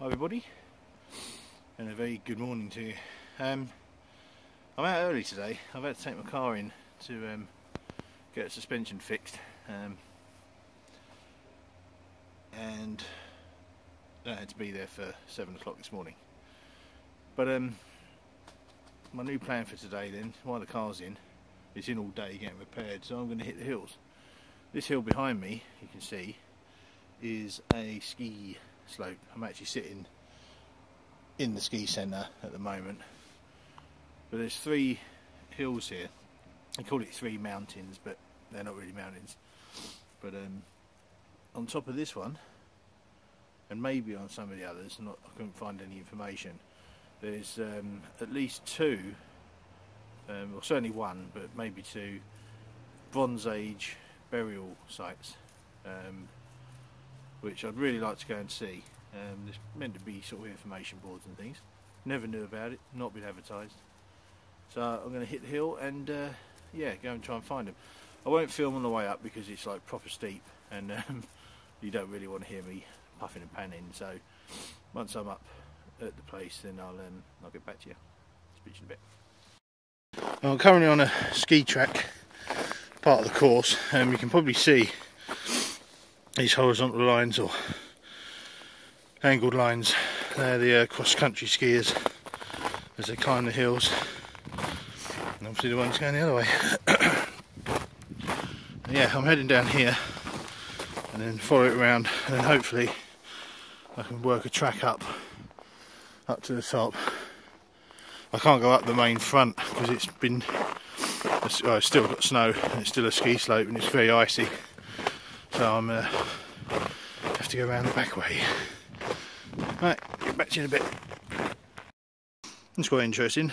Hi everybody, and a very good morning to you. I'm out early today. I've had to take my car in to get a suspension fixed, and I had to be there for 7 o'clock this morning. But my new plan for today then, while the car's in, it's in all day getting repaired, so I'm going to hit the hills. This hill behind me, you can see, is a ski slope. I'm actually sitting in the ski centre at the moment, but there's 3 hills here. They call it 3 mountains, but they're not really mountains. But on top of this one, and maybe on some of the others, I couldn't find any information, there's at least 2, or certainly 1, but maybe 2 Bronze Age burial sites, which I'd really like to go and see. There's meant to be sort of information boards and things. Never knew about it, not been advertised. So I'm going to hit the hill and yeah, go and try and find them. I won't film on the way up because it's like proper steep, and you don't really want to hear me puffing and panning. So once I'm up at the place, then I'll get back to you. Speak to you in a bit. Well, I'm currently on a ski track, part of the course, and you can probably see these horizontal lines or angled lines. They're the cross-country skiers as they climb the hills, and obviously the ones going the other way. Yeah, I'm heading down here and then follow it around, and then hopefully I can work a track up to the top. I can't go up the main front because it's still got snow and it's still a ski slope and it's very icy. So I'm have to go around the back way. Right, get back to you in a bit. It's quite interesting.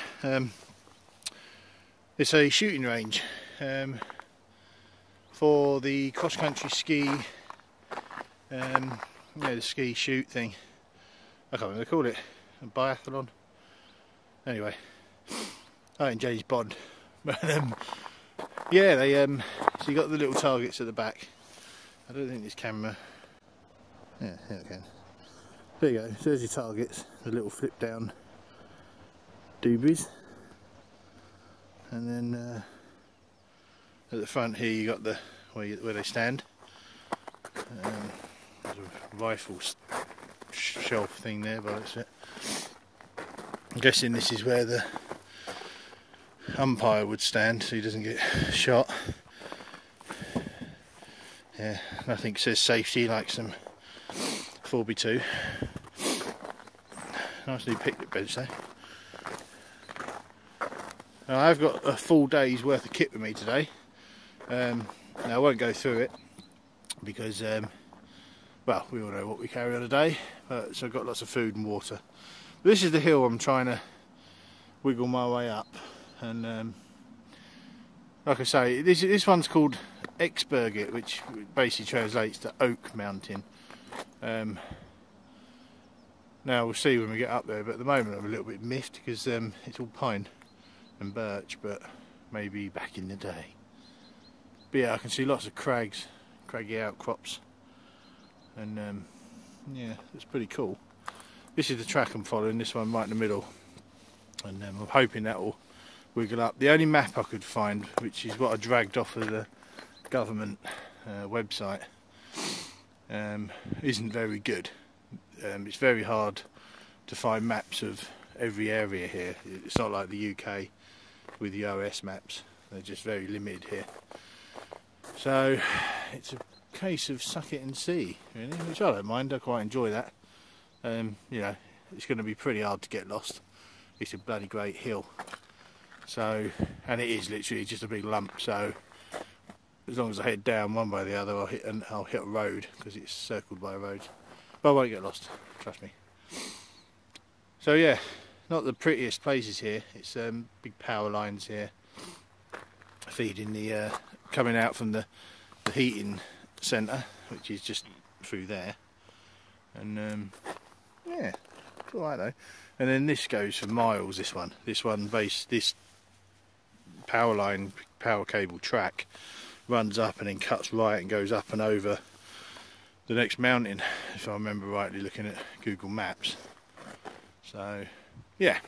It's a shooting range for the cross-country ski, the ski shoot thing. I can't remember what they call it, a biathlon. Anyway, I ain't James Bond, but yeah, they so you got the little targets at the back. I don't think this camera. Yeah, here it can. There you go. So there's your targets. The little flip down doobies, and then at the front here you got the where they stand. There's a rifle shelf thing there, but that's it. I'm guessing this is where the umpire would stand, so he doesn't get shot. Yeah, nothing says safety like some 4x2. Nice new picnic bench though. Now, I've got a full day's worth of kit with me today. Now I won't go through it because, well, we all know what we carry on a day. So I've got lots of food and water. This is the hill I'm trying to wiggle my way up, and like I say, this one's called Exberget, which basically translates to Oak Mountain. Now we'll see when we get up there, but at the moment I'm a little bit miffed because it's all pine and birch, but maybe back in the day. But yeah, I can see lots of craggy outcrops, and yeah, it's pretty cool. This is the track I'm following, this one right in the middle, and I'm hoping that will wiggle up. The only map I could find, which is what I dragged off of the government website, isn't very good. It's very hard to find maps of every area here. It's not like the UK with the OS maps, they're just very limited here. So it's a case of suck it and see, really, which I don't mind. I quite enjoy that. You know, it's going to be pretty hard to get lost. It's a bloody great hill. So, and it is literally just a big lump. So, as long as I head down one way or the other, I'll hit a road because it's circled by roads. But I won't get lost, trust me. So yeah, not the prettiest places here. It's big power lines here, feeding the coming out from the heating centre, which is just through there. And yeah, it's alright though. And then this goes for miles. This power line, power cable track runs up and then cuts right and goes up and over the next mountain, if I remember rightly, looking at Google Maps. So yeah,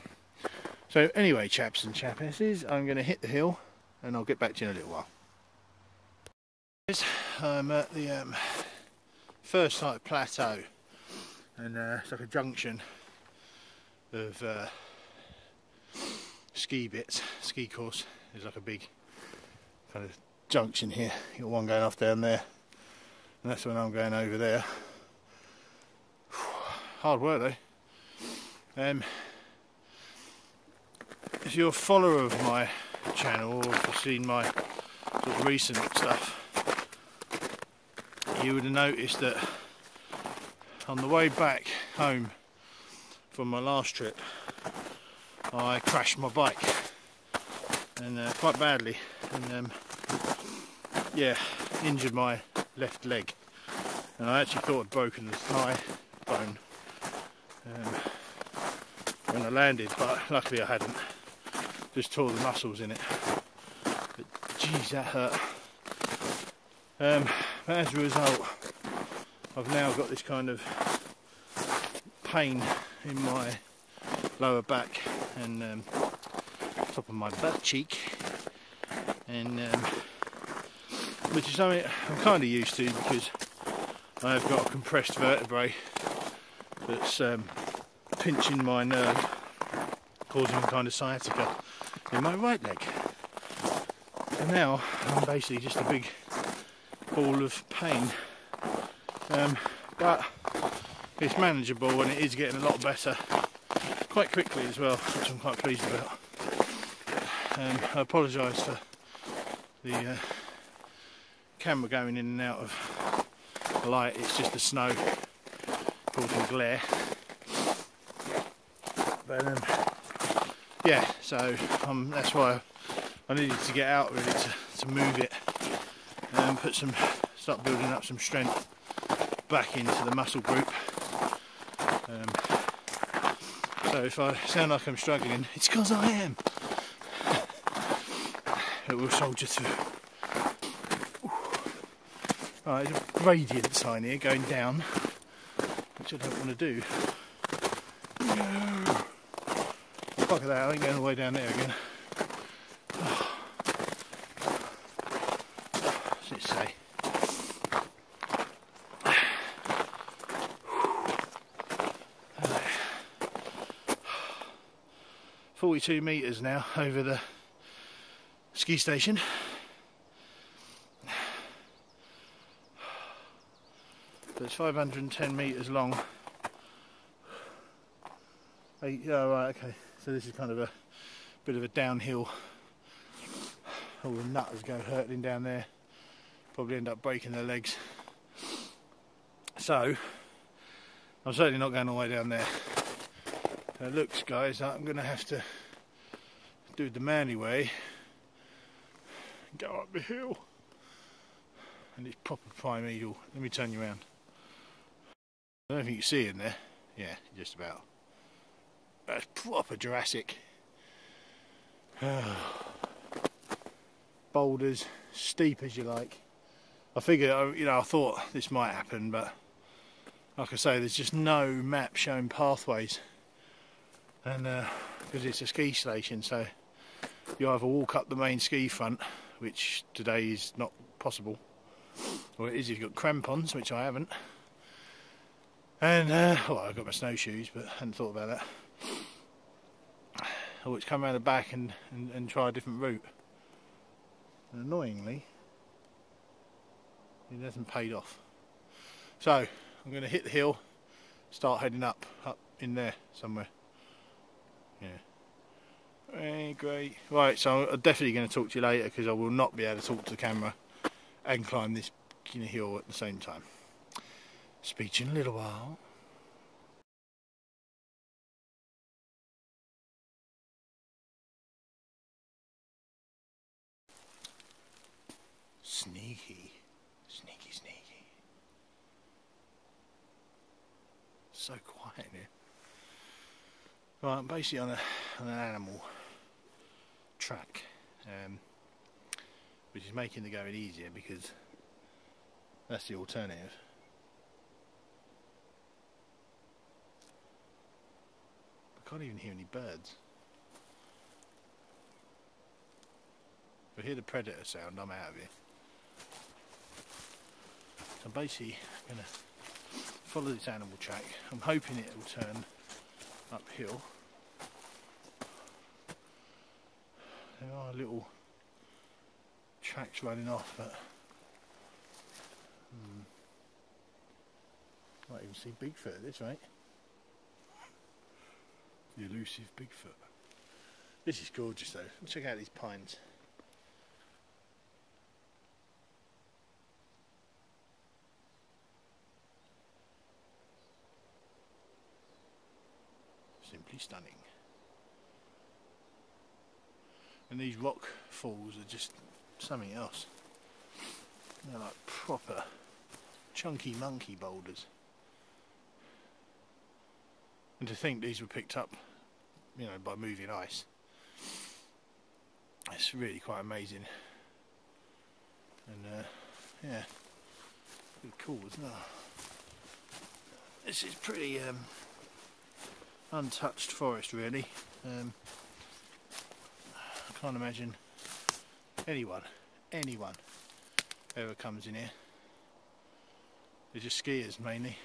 so anyway, chaps and chapesses, I'm going to hit the hill and I'll get back to you in a little while. I'm at the first site plateau, and it's like a junction of ski course. There's like a big kind of junction here. You got one going off down there, and that's when I'm going over there. Hard work though. If you're a follower of my channel, or if you've seen my sort of recent stuff, you would have noticed that on the way back home from my last trip, I crashed my bike, and quite badly, and yeah, injured my left leg, and I actually thought I'd broken the thigh bone when I landed, but luckily I hadn't. Just tore the muscles in it. But geez, that hurt. But as a result, I've now got this kind of pain in my lower back and top of my butt cheek, and which is something I'm kind of used to, because I've got a compressed vertebrae that's pinching my nerve, causing kind of sciatica in my right leg. And now I'm basically just a big ball of pain, but it's manageable, and it is getting a lot better quite quickly as well, which I'm quite pleased about. I apologise for the camera going in and out of light. It's just the snow causing glare. But yeah, so that's why I needed to get out really, to move it and start building up some strength back into the muscle group. So if I sound like I'm struggling, it's because I am. But we'll soldier through. Right, there's a gradient sign here going down, which I don't want to do. No. Fuck that, I ain't going all the way down there again. What's it say? 42 metres now over the ski station. So it's 510 metres long. Oh right, okay. So this is kind of a bit of a downhill. All the nutters go hurtling down there. Probably end up breaking their legs. So I'm certainly not going all the way down there. So it looks, guys, like I'm going to have to do the manly way, go up the hill, and it's proper primeval. Let me turn you around. I don't think you can see in there. Yeah, just about. That's proper Jurassic. Boulders, steep as you like. I figured, you know, I thought this might happen, but like I say, there's just no map showing pathways, and because it's a ski station, so you either walk up the main ski front, which today is not possible, or it is if you've got crampons, which I haven't. And well, I've got my snowshoes, but I hadn't thought about that. Or it's come around the back and try a different route. And annoyingly, it hasn't paid off. So I'm going to hit the hill, start heading up in there somewhere. Yeah. Very great. Right, so I'm definitely going to talk to you later, because I will not be able to talk to the camera and climb this hill at the same time. Speak to you in a little while. Sneaky, sneaky, sneaky. So quiet here. Right, I'm basically on an animal track, which is making the going easier, because that's the alternative. can't even hear any birds. If I hear the predator sound, I'm out of here. So I'm basically going to follow this animal track. I'm hoping it will turn uphill. There are little tracks running off, but might even see Bigfoot at this rate. The elusive Bigfoot. This is gorgeous though. Check out these pines. Simply stunning. And these rock falls are just something else. They're like proper chunky monkey boulders. And to think these were picked up, you know, by moving ice. It's really quite amazing. And yeah, pretty cool, isn't it? This is pretty untouched forest, really. I can't imagine anyone ever comes in here. They're just skiers mainly.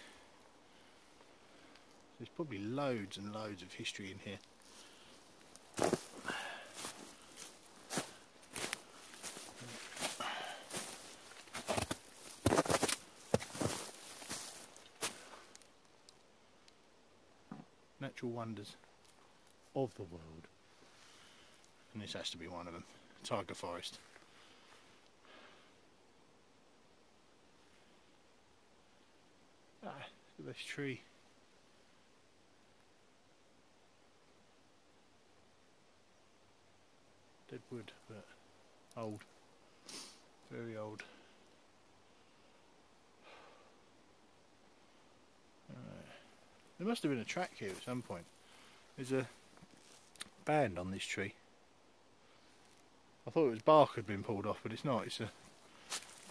There's probably loads and loads of history in here. Natural wonders of the world. And this has to be one of them. Tiger forest. Ah, look at this tree. Dead wood, but old. Very old. There must have been a track here at some point. There's a band on this tree. I thought it was bark had been pulled off, but it's not. It's a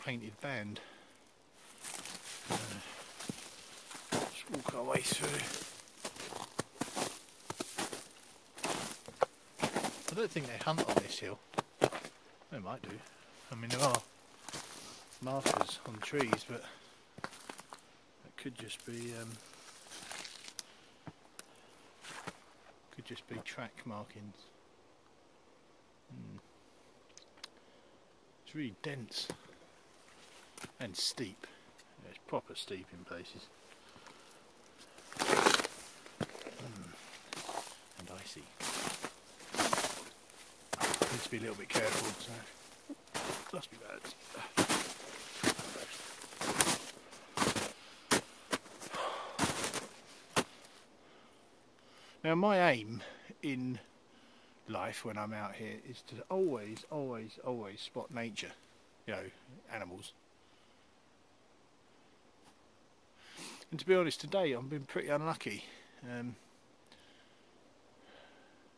painted band. Let's walk our way through. I don't think they hunt on this hill. They might do. I mean, there are markers on trees, but it could just be track markings. It's really dense and steep. Yeah, it's proper steep in places. And icy. Need to be a little bit careful, so must be bad. Now my aim in life when I'm out here is to always spot nature, you know, animals. And to be honest, today I've been pretty unlucky. They're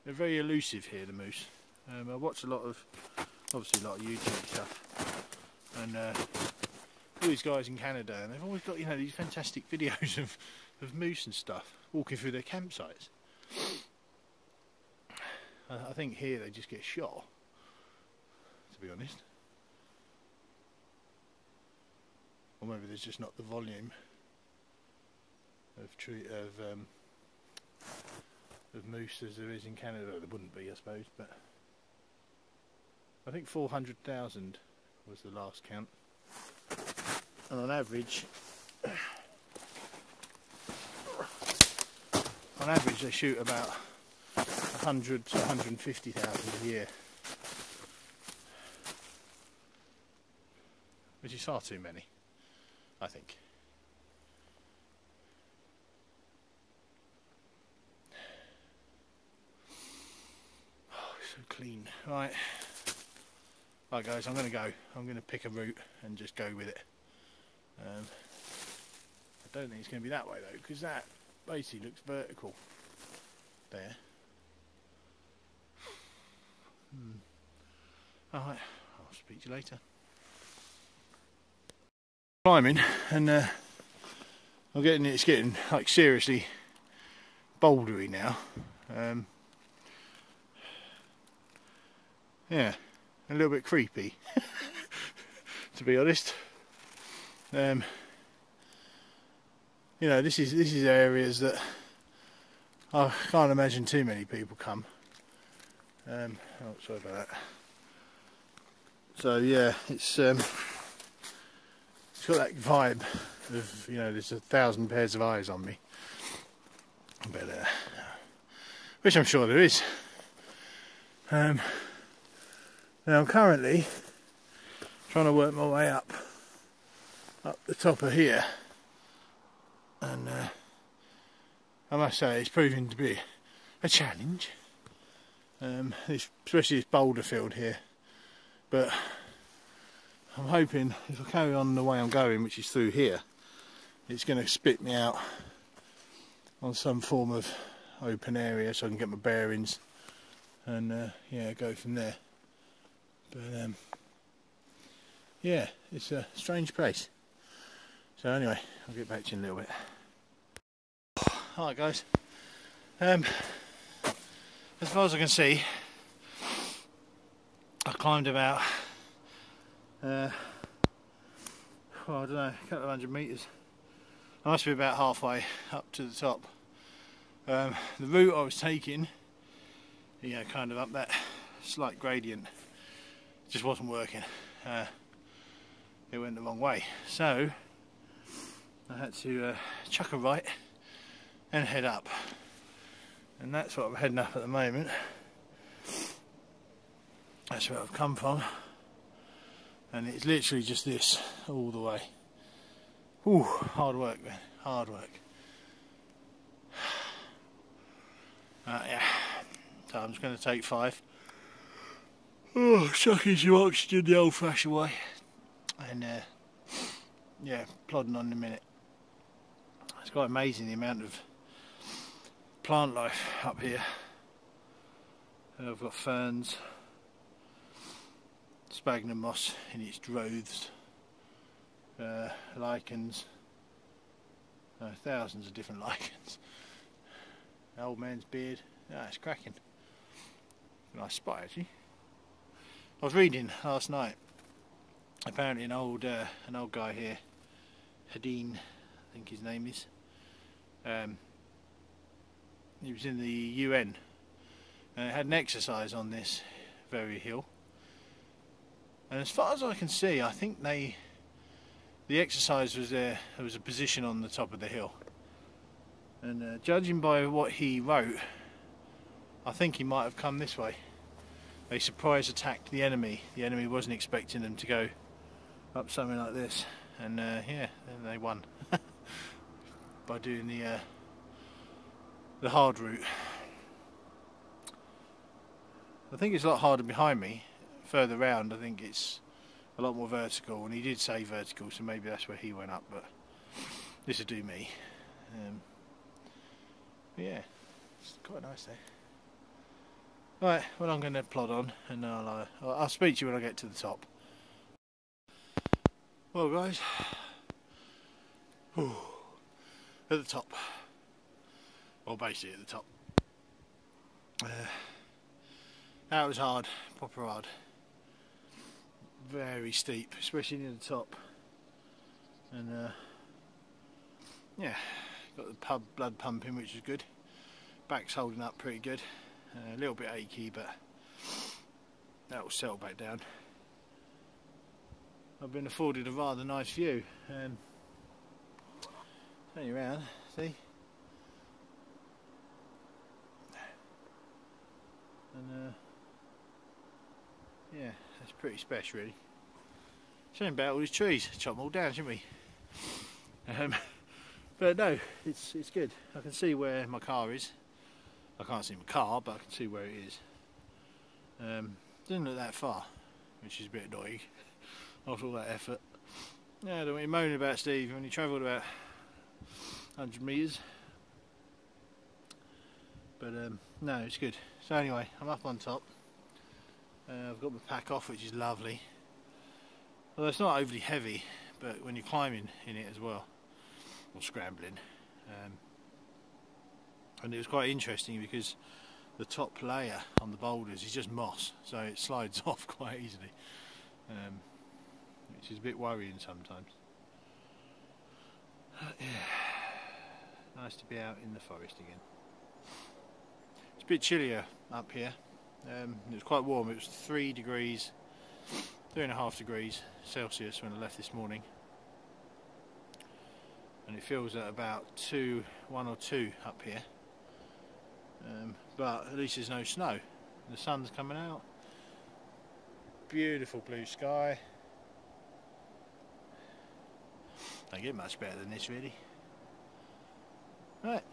very elusive here, the moose. I watch obviously a lot of YouTube stuff, and all these guys in Canada, and they've always got, you know, these fantastic videos of moose and stuff walking through their campsites. I think here they just get shot, to be honest, or maybe there's just not the volume of moose as there is in Canada. There wouldn't be, I suppose, but I think 400,000 was the last count, and on average they shoot about 100 to 150,000 a year, which is far too many, I think. Oh, so clean. Right guys, I'm going to go. I'm going to pick a route and just go with it. I don't think it's going to be that way though, because that basically looks vertical there. Alright, I'll speak to you later. Climbing, and it's getting like seriously bouldery now. Yeah, a little bit creepy, to be honest. You know, this is areas that I can't imagine too many people come. Oh, sorry about that. So yeah, it's got that vibe of, you know, there's 1,000 pairs of eyes on me, but which I'm sure there is. Now I'm currently trying to work my way up the top of here, and I must say it's proving to be a challenge, especially this boulder field here. But I'm hoping if I carry on the way I'm going, which is through here, it's going to spit me out on some form of open area so I can get my bearings and yeah, go from there. But yeah, it's a strange place. So anyway, I'll get back to you in a little bit. Alright guys, as far as I can see, I climbed about, well, I don't know, a couple of 100 metres. I must be about halfway up to the top. The route I was taking, you know, kind of up that slight gradient, just wasn't working. It went the wrong way, so I had to chuck a right and head up, and that's what I'm heading up at the moment. That's where I've come from, and it's literally just this all the way. Ooh, hard work, man, hard work. Yeah, so I'm just going to take 5. Oh, sucking some oxygen the old-fashioned way, and yeah, plodding on in a minute. It's quite amazing the amount of plant life up here. I've got ferns, sphagnum moss in its droves, lichens, thousands of different lichens. Old man's beard, it's cracking. Nice spot actually. I was reading last night. Apparently an old guy here, Hadeen, I think his name is. He was in the UN and had an exercise on this very hill. And as far as I can see, I think the exercise was there was a position on the top of the hill. And judging by what he wrote, I think he might have come this way. They surprise attacked the enemy. The enemy wasn't expecting them to go up something like this, and yeah, then they won by doing the hard route. I think it's a lot harder behind me. Further round, I think it's a lot more vertical, and he did say vertical, so maybe that's where he went up. But this will do me. But yeah, it's quite nice there. Right, well, I'm going to plod on, and I'll speak to you when I get to the top. Well, guys, at the top. Well, basically at the top. That was hard, proper hard. Very steep, especially near the top. And yeah, got the blood pumping, which is good. Back's holding up pretty good. A little bit achy, but that will settle back down. I've been afforded a rather nice view. Turn you around, see? And yeah, that's pretty special, really. Shame about all these trees. Chop them all down, shouldn't we? But no, it's good. I can see where my car is. I can't see my car, but I can see where it is. Doesn't look that far, which is a bit annoying after all that effort. Yeah, I don't want you moaning about, Steve, when you travelled about 100 metres. But no, it's good. So anyway, I'm up on top. I've got my pack off, which is lovely. Although it's not overly heavy, but when you're climbing in it as well, or scrambling, and it was quite interesting because the top layer on the boulders is just moss, so it slides off quite easily, which is a bit worrying sometimes. Yeah, nice to be out in the forest again. It's a bit chillier up here. It was quite warm. It was 3.5 degrees Celsius when I left this morning, and it feels at about 1 or 2 up here. But at least there's no snow. The sun's coming out. Beautiful blue sky. Don't get much better than this, really. Right,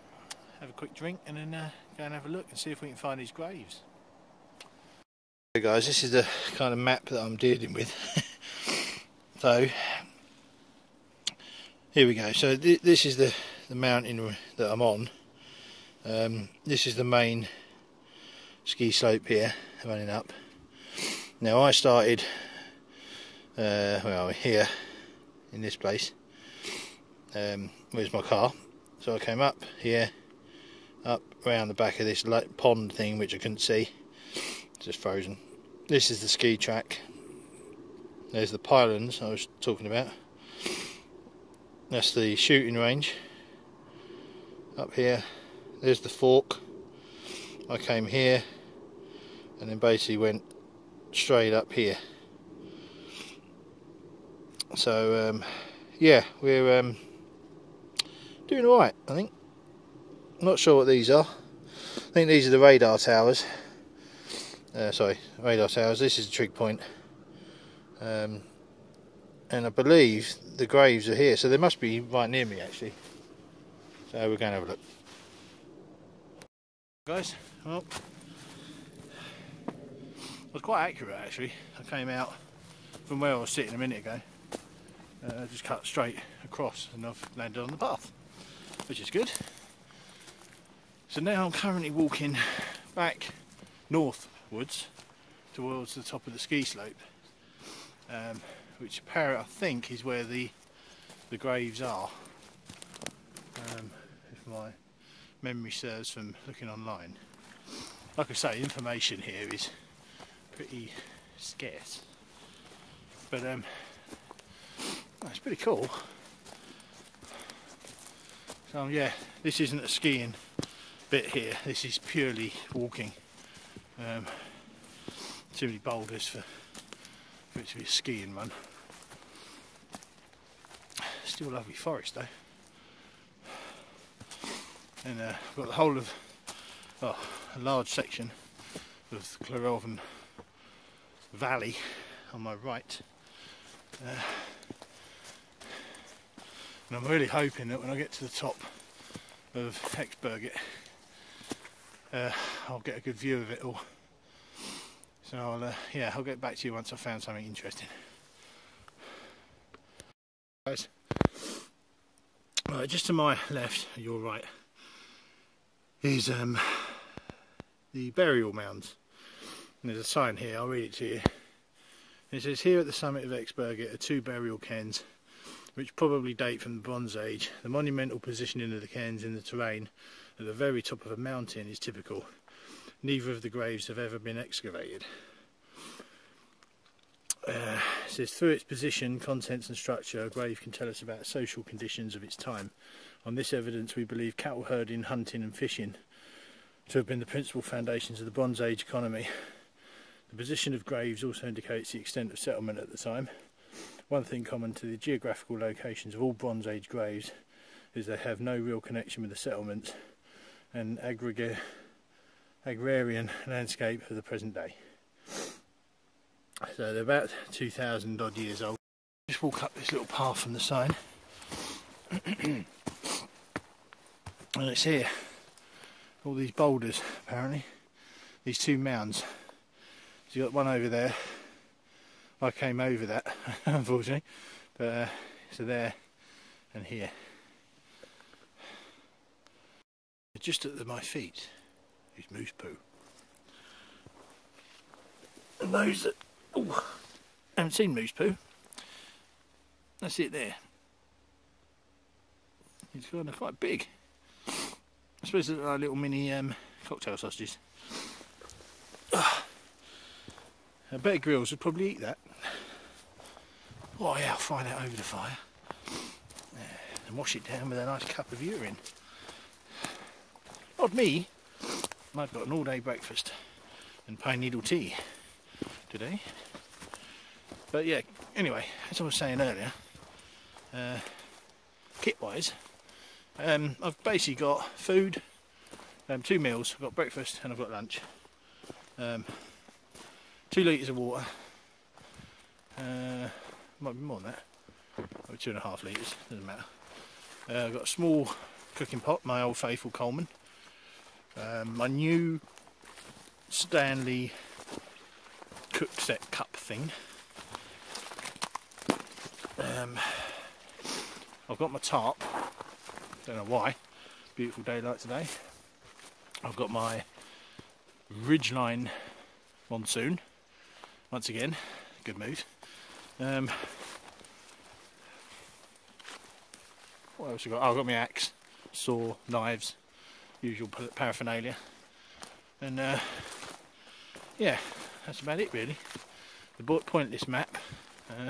have a quick drink and then go and have a look and see if we can find these graves. Okay guys, this is the kind of map that I'm dealing with. So here we go. So this is the mountain that I'm on. This is the main ski slope here running up. Now I started well, here in this place. Where's my car? So I came up here, up around the back of this pond thing which I couldn't see. It's just frozen. This is the ski track. There's the pylons I was talking about. That's the shooting range up here. There's the fork. I came here and then basically went straight up here. So yeah, we're doing alright, I think. I'm not sure what these are. I think these are the radar towers. Sorry, radar towers. This is the trig point. And I believe the graves are here, so they must be right near me actually. So we're going to have a look. Guys, well, I was quite accurate actually. I came out from where I was sitting a minute ago. Just cut straight across and I've landed on the path, which is good. So now I'm currently walking back northwards towards the top of the ski slope, which apparently I think is where the graves are, if my memory serves from looking online. Like I say, information here is pretty scarce, but it's pretty cool. So yeah, this isn't a skiing bit here, this is purely walking. Too many boulders for it to be a skiing run. Still a lovely forest though. And I've got the whole of, a large section of the Claroven Valley on my right. And I'm really hoping that when I get to the top of Hexberget, I'll get a good view of it all. So I'll get back to you once I've found something interesting. Guys, right, just to my left, your right, is the burial mounds. And there's a sign here, I'll read it to you. It says, here at the summit of Hexberget are 2 burial cairns which probably date from the Bronze Age. The monumental positioning of the cairns in the terrain at the very top of a mountain is typical. Neither of the graves have ever been excavated. It says, through its position, contents and structure, a grave can tell us about social conditions of its time. On this evidence we believe cattle herding, hunting and fishing to have been the principal foundations of the Bronze Age economy. The position of graves also indicates the extent of settlement at the time. One thing common to the geographical locations of all Bronze Age graves is they have no real connection with the settlements and agrarian landscape of the present day. So they're about 2,000 odd years old. Just walk up this little path from the sign and it's here. All these boulders apparently. These 2 mounds. So you got one over there. I came over that unfortunately, but so there and here. Just at my feet is moose poo. And those that haven't seen moose poo, that's it there. It's kind of quite big. I suppose they're like little mini cocktail sausages. Better grills would probably eat that. Oh yeah, I'll fry that over the fire. And wash it down with a nice cup of urine. Not me. I've got an all-day breakfast and pine needle tea today. But yeah, anyway, as I was saying earlier, kit-wise, I've basically got food, 2 meals. I've got breakfast and I've got lunch. 2 litres of water. Might be more than that. Maybe 2.5 litres, doesn't matter. I've got a small cooking pot, my old faithful Coleman. My new Stanley cook set cup thing. I've got my tarp, don't know why, beautiful daylight today. I've got my Ridgeline monsoon, once again, good mood. What else have I got? Oh, I've got my axe, saw, knives, usual paraphernalia, and yeah, that's about it really. The pointless map.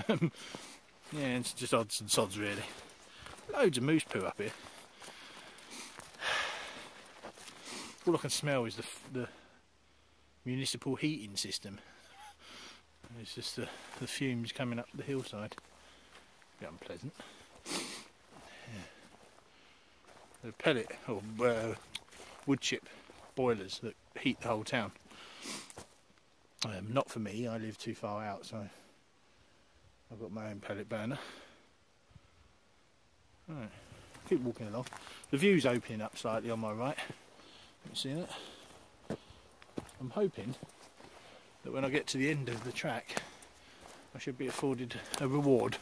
Yeah, it's just odds and sods really. Loads of moose poo up here. All I can smell is the municipal heating system. It's just the fumes coming up the hillside. A bit unpleasant. Yeah. The pellet or wood chip boilers that heat the whole town. Not for me, I live too far out, so I've got my own pellet burner. Right, keep walking along. The view's opening up slightly on my right. You see that? I'm hoping that when I get to the end of the track, I should be afforded a reward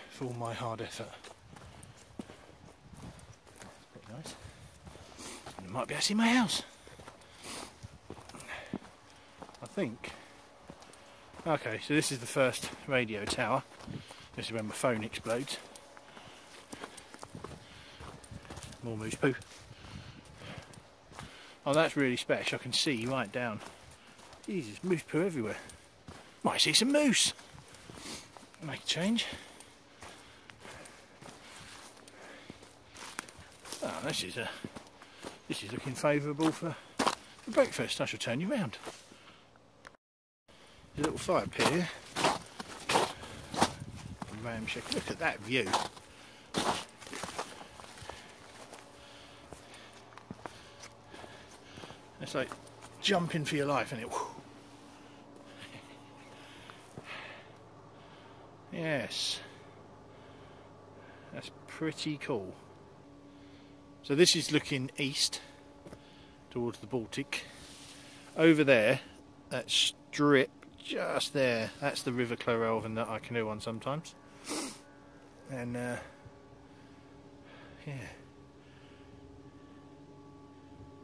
for all my hard effort. That's quite nice. And I might be able to see my house. I think. Okay, so this is the first radio tower. This is when my phone explodes. More moose poo. Oh, that's really special. I can see right down. Jesus, moose poo everywhere. Might see some moose. Make a change. Oh, this is looking favourable for breakfast. I shall turn you round. There's a little fire pit here. Ramshackle. Look at that view. It's like jumping for your life, isn't it? Yes, that's pretty cool. So this is looking east towards the Baltic. Over there, that strip just there, that's the River Clorelvan that I canoe on sometimes. And yeah,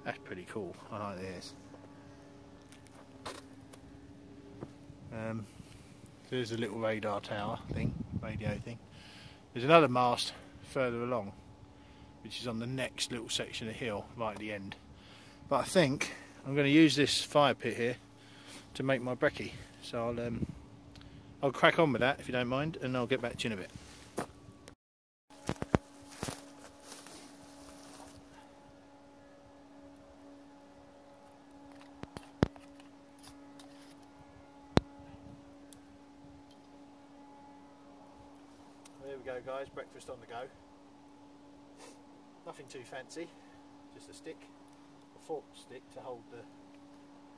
that's pretty cool. I like this. There's a little radar tower thing, radio thing. There's another mast further along, which is on the next little section of hill right at the end. But I think I'm going to use this fire pit here to make my brekkie. So I'll crack on with that if you don't mind, and I'll get back to you in a bit. There we go guys, breakfast on the go. Nothing too fancy, just a stick, a forked stick to hold the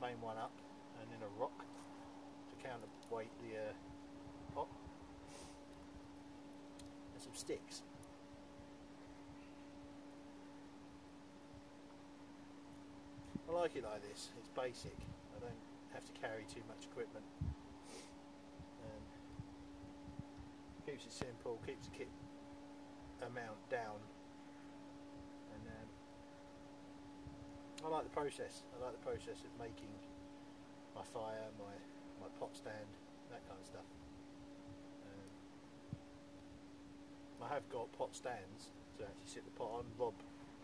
main one up, and then a rock to counterweight the pot, and some sticks. I like it like this, it's basic, I don't have to carry too much equipment. Keeps it simple, keeps the kit amount down, and I like the process. I like the process of making my fire, my pot stand, that kind of stuff. I have got pot stands to actually sit the pot on. Rob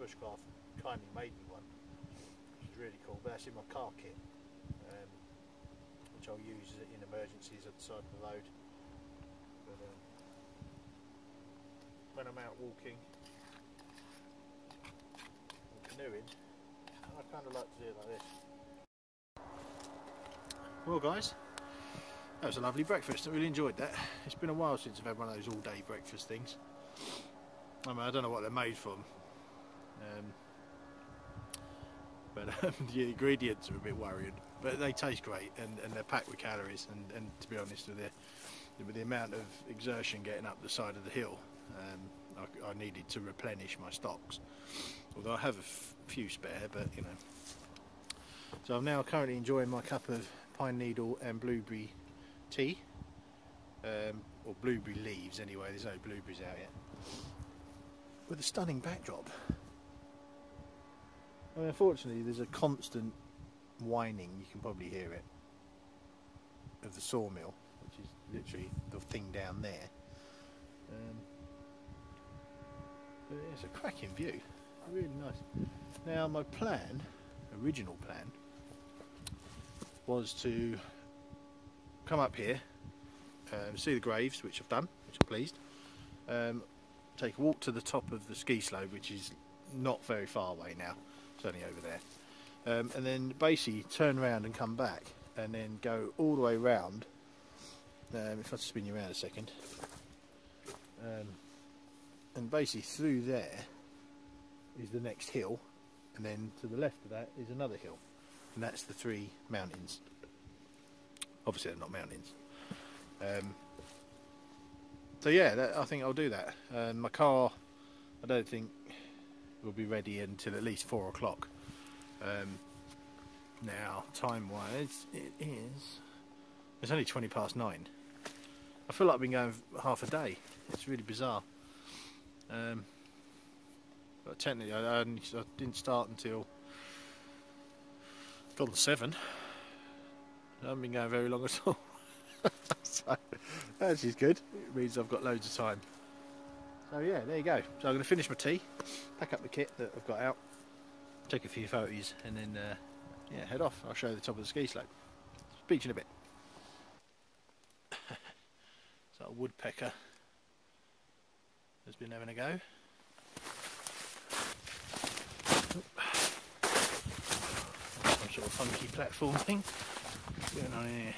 Bushcraft kindly made me one, which is really cool. But that's in my car kit, which I'll use in emergencies at the side of the road. But when I'm out walking or canoeing, I kind of like to do it like this. Well guys, that was a lovely breakfast. I really enjoyed that. It's been a while since I've had one of those all-day breakfast things. I mean, I don't know what they're made from, but the ingredients are a bit worrying. But they taste great, and they're packed with calories. And to be honest, with the amount of exertion getting up the side of the hill, I needed to replenish my stocks. Although I have a few spare, but you know. So I'm now currently enjoying my cup of pine needle and blueberry tea, or blueberry leaves anyway. There's no blueberries out yet. With a stunning backdrop. I mean, unfortunately, there's a constant whining, you can probably hear it, of the sawmill, which is literally the thing down there. But it's a cracking view, really nice. Now, my plan, original plan, was to come up here, see the graves, which I've done, which I'm pleased. Take a walk to the top of the ski slope, which is not very far away now, it's only over there, and then basically turn around and come back, and then go all the way round. If I spin you around a second, and basically through there is the next hill, and then to the left of that is another hill, and that's the three mountains. Obviously they're not mountains. So yeah, I think I'll do that. My car, I don't think will be ready until at least 4 o'clock. Now, time-wise, it's only 9:20. I feel like I've been going half a day. It's really bizarre. But technically, I didn't start until 7. I haven't been going very long at all. So, that is good. It means I've got loads of time. So yeah, there you go. So I'm going to finish my tea, pack up the kit that I've got out, take a few photos, and then yeah, head off. I'll show you the top of the ski slope. Speak to you in a bit. So a woodpecker has been having a go. Some sort of funky platform thing. What's going on here?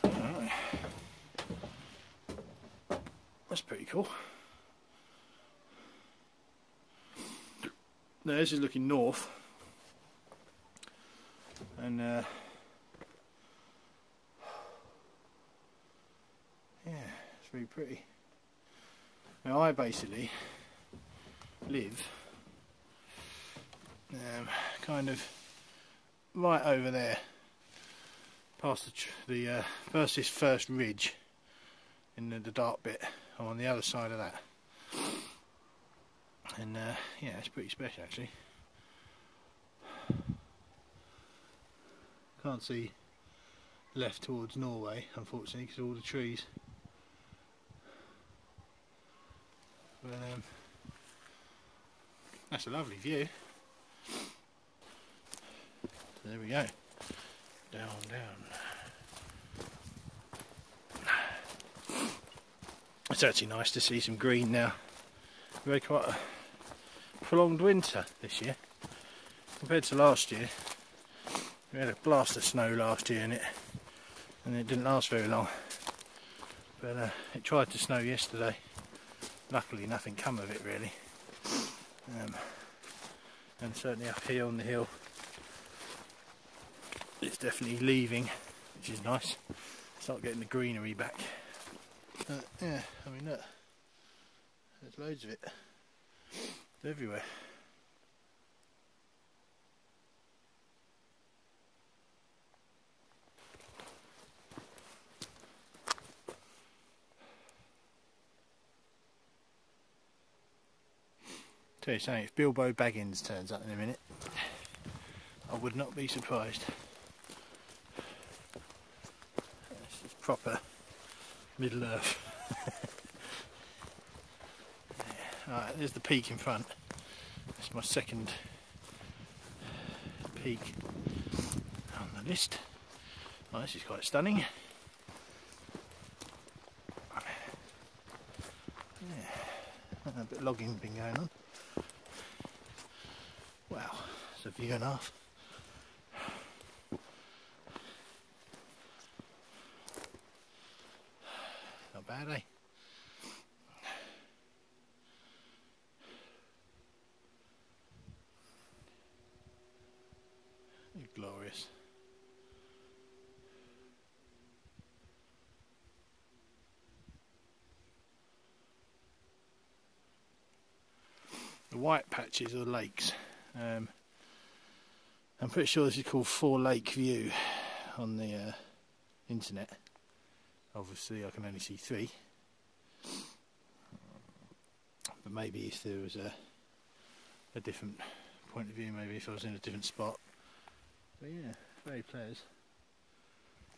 Alright. That's pretty cool. Now this is looking north, and yeah, it's really pretty. Now I basically live kind of right over there, past the first ridge in the dark bit. I'm on the other side of that, and yeah, it's pretty special actually. Can't see left towards Norway, unfortunately, because of all the trees. But that's a lovely view. So there we go. Down, down. It's actually nice to see some green now. We've had quite a prolonged winter this year compared to last year. We had a blast of snow last year and it didn't last very long. But it tried to snow yesterday. Luckily nothing come of it really. And certainly up here on the hill it's definitely leaving, which is nice. Start getting the greenery back. Yeah, I mean look, there's loads of it. It's everywhere. Tell you something, if Bilbo Baggins turns up in a minute, I would not be surprised. This is proper Middle Earth. Yeah, Alright, there's the peak in front. That's my second peak on the list. Oh, this is quite stunning. Yeah, a bit of logging been going on. Wow, it's a view and a half. Not bad, eh? Glorious. The white patches are lakes. I'm pretty sure this is called Four Lake View on the internet. Obviously I can only see 3, but maybe if there was a different point of view, maybe if I was in a different spot. But yeah, very players.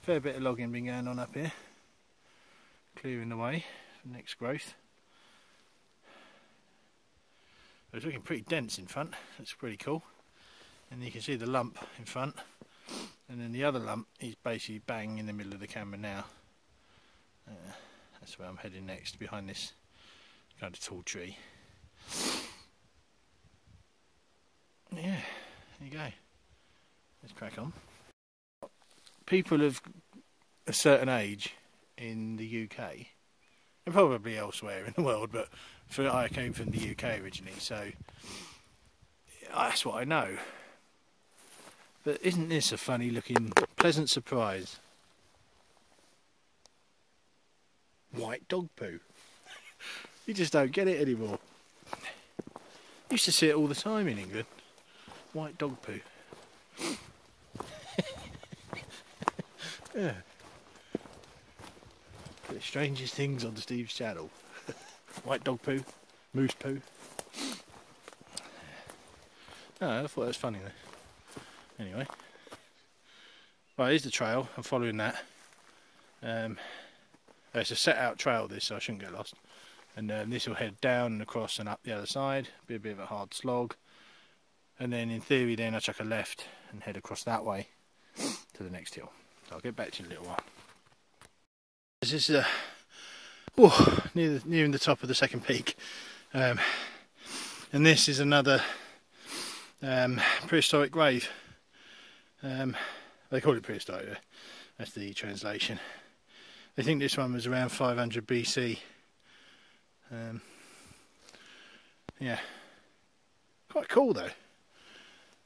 Fair bit of logging been going on up here, clearing the way for next growth. It's looking pretty dense in front. That's pretty cool. And you can see the lump in front, and then the other lump is basically bang in the middle of the camera now. That's where I'm heading next, behind this kind of tall tree. Yeah, there you go. Let's crack on. People of a certain age in the UK, and probably elsewhere in the world, but I came from the UK originally, so that's what I know. But isn't this a funny looking, pleasant surprise? White dog poo. You just don't get it anymore. Used to see it all the time in England. White dog poo. Yeah. The strangest things on Steve's channel. White dog poo, moose poo. Oh, I thought that was funny though. Anyway. Right, here's the trail. I'm following that. It's a set out trail this, so I shouldn't get lost. And this will head down and across and up the other side. Be a bit of a hard slog. And then in theory then I chuck a left and head across that way to the next hill. So I'll get back to you in a little while. This is nearing the top of the second peak. And this is another prehistoric grave. They call it prehistoric, that's the translation. They think this one was around 500 BC. Yeah, quite cool though.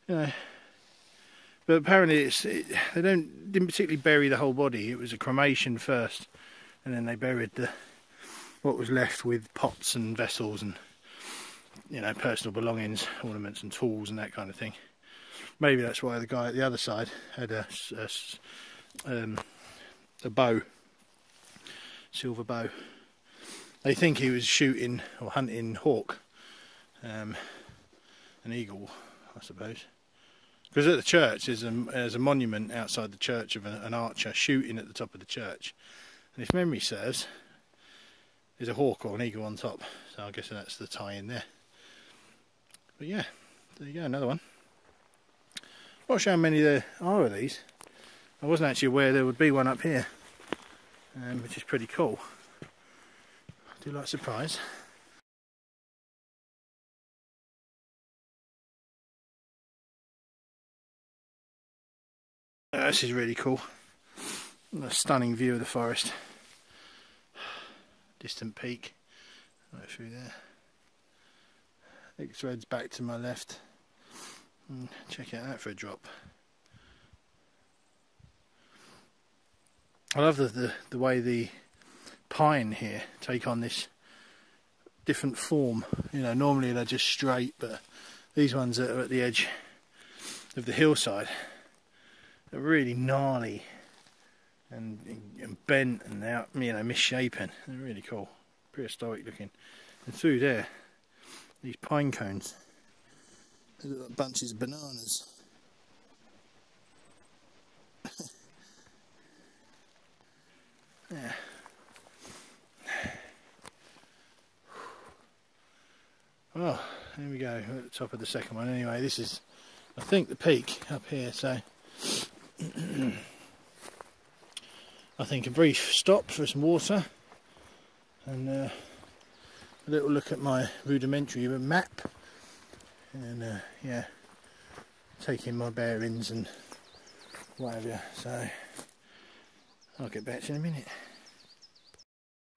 You know, but apparently they didn't particularly bury the whole body. It was a cremation first, and then they buried what was left with pots and vessels and, you know, personal belongings, ornaments and tools and that kind of thing. Maybe that's why the guy at the other side had a bow, silver bow. They think he was shooting or hunting hawk, an eagle, I suppose. Because at the church there's a monument outside the church of an archer shooting at the top of the church, and if memory serves, there's a hawk or an eagle on top. So I guess that's the tie in there. But yeah, there you go, another one. Not sure how many there are of these. I wasn't actually aware there would be one up here, which is pretty cool. I do like surprise. This is really cool. A stunning view of the forest. Distant peak right through there. It threads back to my left. And check out that for a drop. I love the way the pine here take on this different form. You know, normally they're just straight, but these ones that are at the edge of the hillside are really gnarly and bent and out, you know, misshapen. They're really cool, prehistoric looking. And through there, these pine cones, they look like bunches of bananas. Yeah. go, we're at the top of the second one anyway. This is, I think, the peak up here, so I think a brief stop for some water and a little look at my rudimentary map and yeah, taking my bearings and whatever, so I'll get back to you in a minute.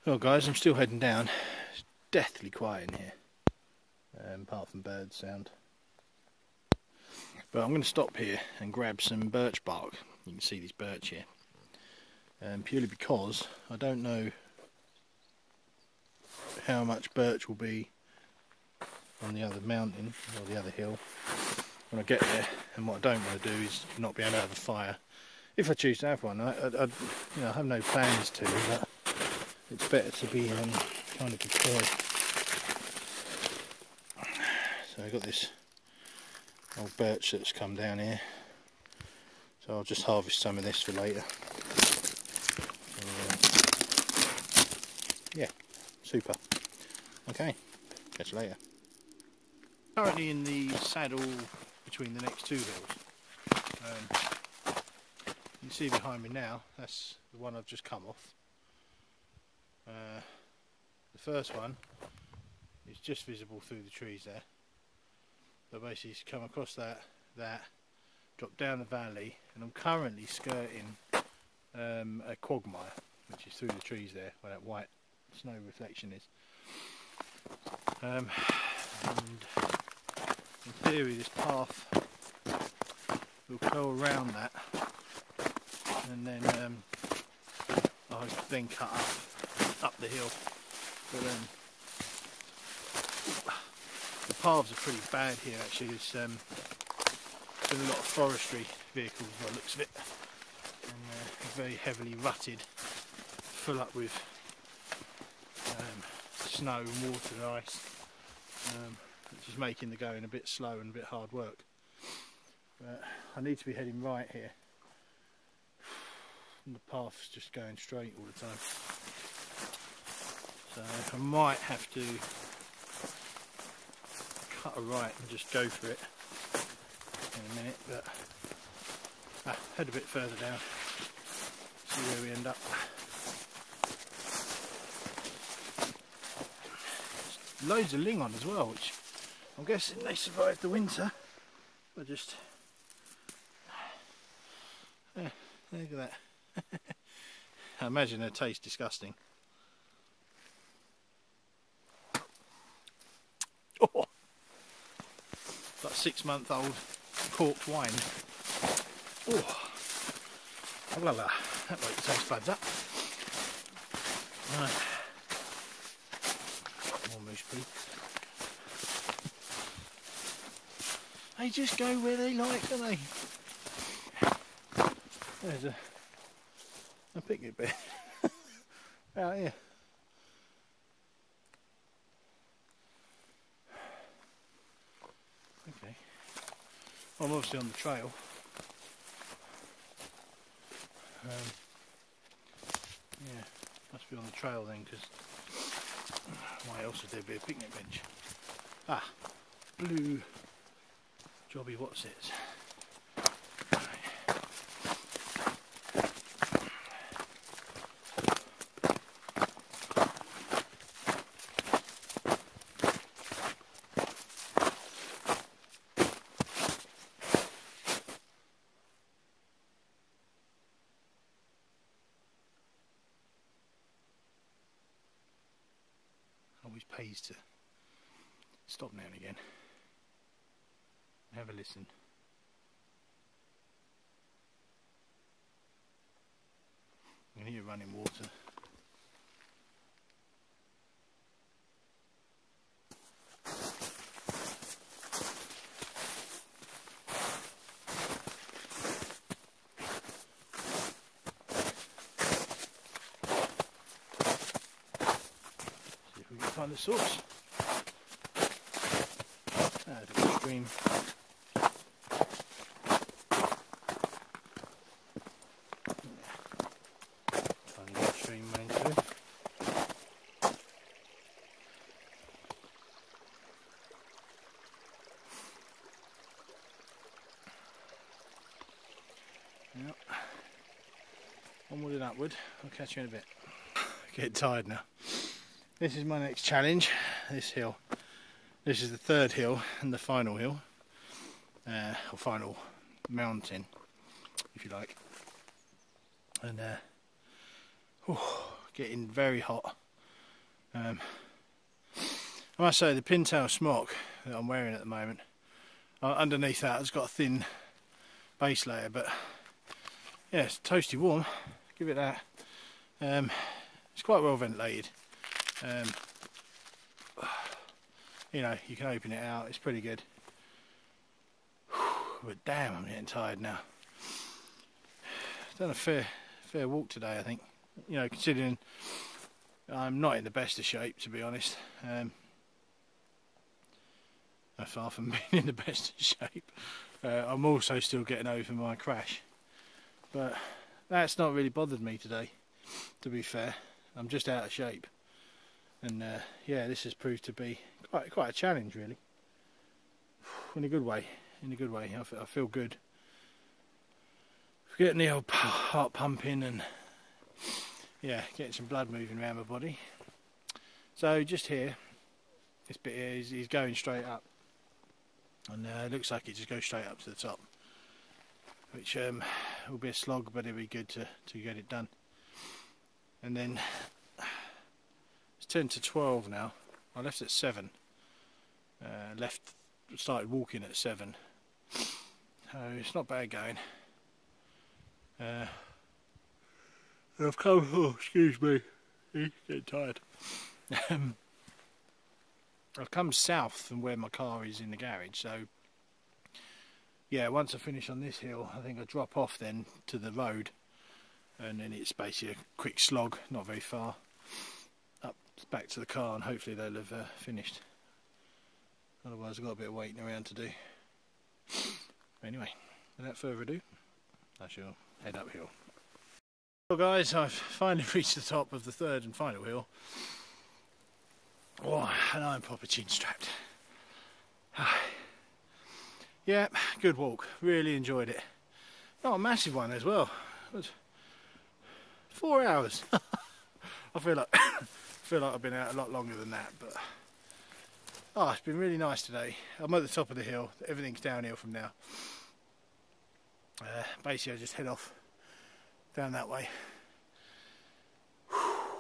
Well guys, I'm still heading down. It's deathly quiet in here, apart from bird sound. But I'm going to stop here and grab some birch bark. You can see these birch here. Purely because I don't know how much birch will be on the other mountain or the other hill when I get there, and what I don't want to do is not be able to have a fire. If I choose to have one, I have no plans to, but it's better to be kind of prepared. So I've got this old birch that's come down here, so I'll just harvest some of this for later. Yeah, super. Okay, catch you later. Currently in the saddle between the next two hills. You can see behind me now, that's the one I've just come off. The first one is just visible through the trees there. So basically it's come across that, drop down the valley, and I'm currently skirting a quagmire, which is through the trees there, where that white snow reflection is. And in theory this path will go around that, and then I'll then cut up the hill. But the paths are pretty bad here actually. There's been a lot of forestry vehicles by the looks of it, and very heavily rutted, full up with snow and water and ice, which is making the going a bit slow and a bit hard work. But I need to be heading right here, and the path's just going straight all the time, so I might have to cut a right and just go for it in a minute, but head a bit further down, see where we end up. Loads of ling on as well, which I'm guessing they survived the winter. But just look at that. I imagine they taste disgusting. Oh, like 6-month-old corked wine. Oh, la la, that makes the taste buds up. Right. Moose poo. They just go where they like, don't they? There's a picnic bed out here. Okay, well, I'm obviously on the trail. Yeah, must be on the trail then, because why else would there be a picnic bench? Ah, blue jobby what's it? Always pays to stop now and again and have a listen. I can hear running water. See if we can find the source. There's a stream. Yep. Onward and upward. I'll catch you in a bit. Getting tired now. This is my next challenge, this hill. This is the third hill and the final hill. Or final mountain, if you like. And getting very hot. I must say the pintail smock that I'm wearing at the moment, underneath that it's got a thin base layer, but yeah, it's toasty warm, give it that. It's quite well ventilated. You know, you can open it out, it's pretty good. But damn, I'm getting tired now. Done a fair walk today, I think. You know, considering I'm not in the best of shape, to be honest. I'm far from being in the best of shape. I'm also still getting over my crash, but that's not really bothered me today, to be fair. I'm just out of shape, and yeah, this has proved to be quite a challenge, really. In a good way. In a good way. I feel good. Getting the old heart pumping and yeah, getting some blood moving around my body. So just here, this bit here is going straight up, and it looks like it just goes straight up to the top, which will be a slog, but it'll be good to get it done. And then it's 10 to 12 now. I left at 7. Started walking at 7. So it's not bad going. I've come, oh excuse me, getting tired. I've come south from where my car is in the garage, so yeah, once I finish on this hill I think I drop off then to the road, and then it's basically a quick slog, not very far, up back to the car, and hopefully they'll have finished. Otherwise I've got a bit of waiting around to do. Anyway, without further ado, I shall head uphill. Well guys, I've finally reached the top of the third and final hill. Oh, and I'm proper chin strapped. Yeah, good walk, really enjoyed it. Not a massive one as well. It was 4 hours. I feel like I've been out a lot longer than that, but oh, it's been really nice today. I'm at the top of the hill, everything's downhill from now. Basically I just head off down that way,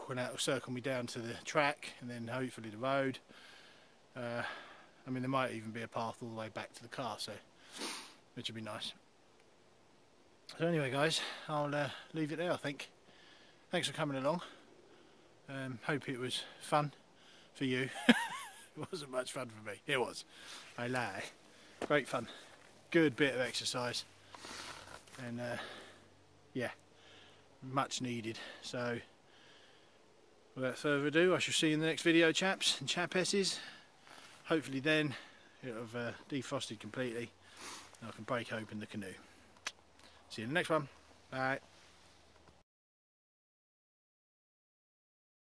and that will circle me down to the track and then hopefully the road. I mean, there might even be a path all the way back to the car, so which would be nice. So anyway guys, I'll leave it there, I think. Thanks for coming along. Hope it was fun for you. It wasn't much fun for me. It was. I lie. Great fun. Good bit of exercise. And yeah, much needed. So without further ado, I shall see you in the next video, chaps and chapesses. Hopefully then it'll have defrosted completely and I can break open the canoe. See you in the next one. Bye.